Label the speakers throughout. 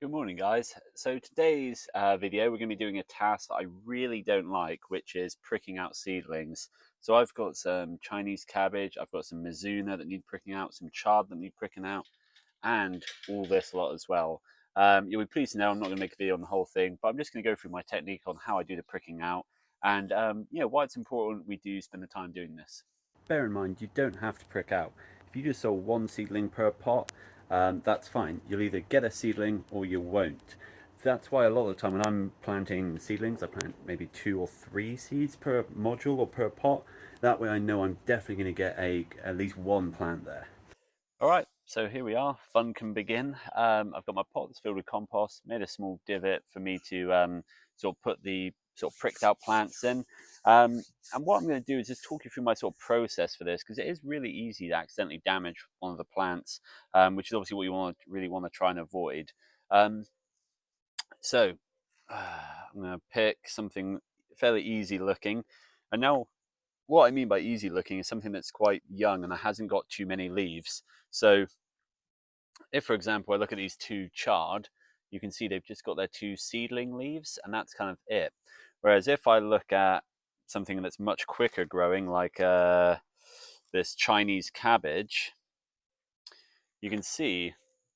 Speaker 1: Good morning, guys. So today's video, we're going to be doing a task that I really don't like, which is pricking out seedlings. So I've got some Chinese cabbage, I've got some Mizuna that need pricking out, some chard that need pricking out, and all this lot as well. You'll be pleased to know I'm not going to make a video on the whole thing, but I'm just going to go through my technique on how I do the pricking out and why it's important we do spend the time doing this. Bear in mind, you don't have to prick out. If you just sow one seedling per pot, that's fine. You'll either get a seedling or you won't. That's why a lot of the time when I'm planting seedlings, I plant maybe 2 or 3 seeds per module or per pot. That way I know I'm definitely going to get at least one plant there. All right, so here we are. Fun can begin. I've got my pot that's filled with compost, made a small divot for me to sort of put the sort of pricked out plants in. And what I'm going to do is just talk you through my sort of process for this, because it is really easy to accidentally damage one of the plants, which is obviously what you really want to try and avoid. Um, so I'm going to pick something fairly easy looking. And now what I mean by easy looking is something that's quite young and that hasn't got too many leaves. So if, for example, I look at these two chard, you can see they've just got their 2 seedling leaves, and that's kind of it. Whereas if I look at something that's much quicker growing, like this Chinese cabbage, you can see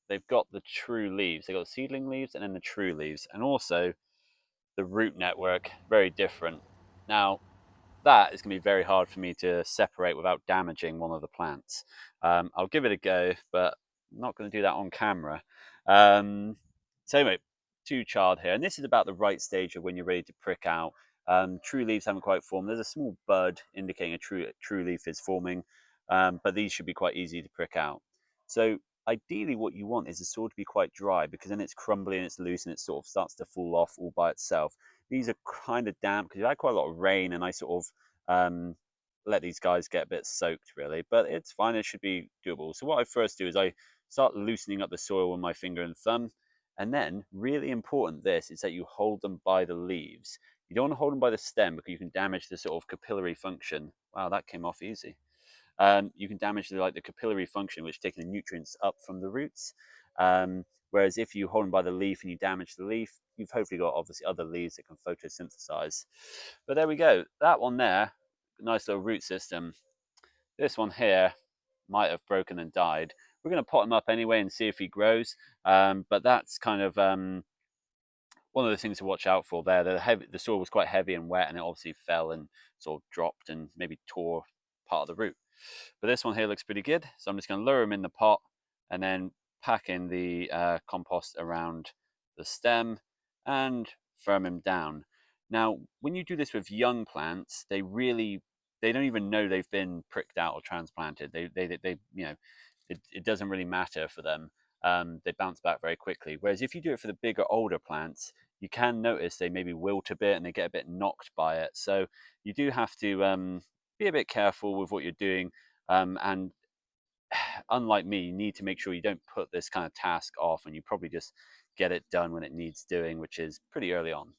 Speaker 1: they've got the true leaves. They've got the seedling leaves and then the true leaves, and also the root network, very different. Now, that is going to be very hard for me to separate without damaging one of the plants. I'll give it a go, but I'm not going to do that on camera. So anyway, 2 chard here, and this is about the right stage of when you're ready to prick out. True leaves haven't quite formed. There's a small bud indicating a true leaf is forming, but these should be quite easy to prick out. So ideally what you want is the soil to be quite dry, because then it's crumbly and it's loose and it sort of starts to fall off all by itself. These are kind of damp because you had quite a lot of rain, and I sort of let these guys get a bit soaked really, but it's fine. It should be doable. So what I first do is I start loosening up the soil with my finger and thumb, and then really important this is that you hold them by the leaves. You don't want to hold them by the stem because you can damage the sort of capillary function. Wow, that came off easy. You can damage the capillary function, which is taking the nutrients up from the roots. Whereas if you hold them by the leaf and you damage the leaf, you've hopefully got obviously other leaves that can photosynthesize. But there we go. That one there, nice little root system. This one here might have broken and died. We're going to pot him up anyway and see if he grows. But that's kind of one of the things to watch out for there. The soil was quite heavy and wet, and it obviously fell and sort of dropped and maybe tore part of the root. But this one here looks pretty good, so I'm just going to lower him in the pot and then pack in the compost around the stem and firm him down. Now, when you do this with young plants, they don't even know they've been pricked out or transplanted. It doesn't really matter for them. They bounce back very quickly. Whereas if you do it for the bigger, older plants, you can notice they maybe wilt a bit and they get a bit knocked by it. So you do have to be a bit careful with what you're doing. And unlike me, you need to make sure you don't put this kind of task off, and you probably just get it done when it needs doing, which is pretty early on.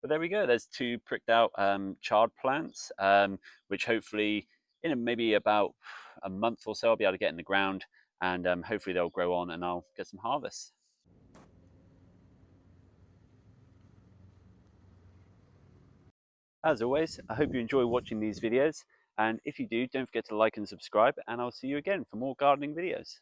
Speaker 1: But there we go. There's 2 pricked out chard plants, which hopefully in maybe about a month or so I'll be able to get in the ground, and hopefully they'll grow on and I'll get some harvests. As always, I hope you enjoy watching these videos, and if you do, don't forget to like and subscribe, and I'll see you again for more gardening videos.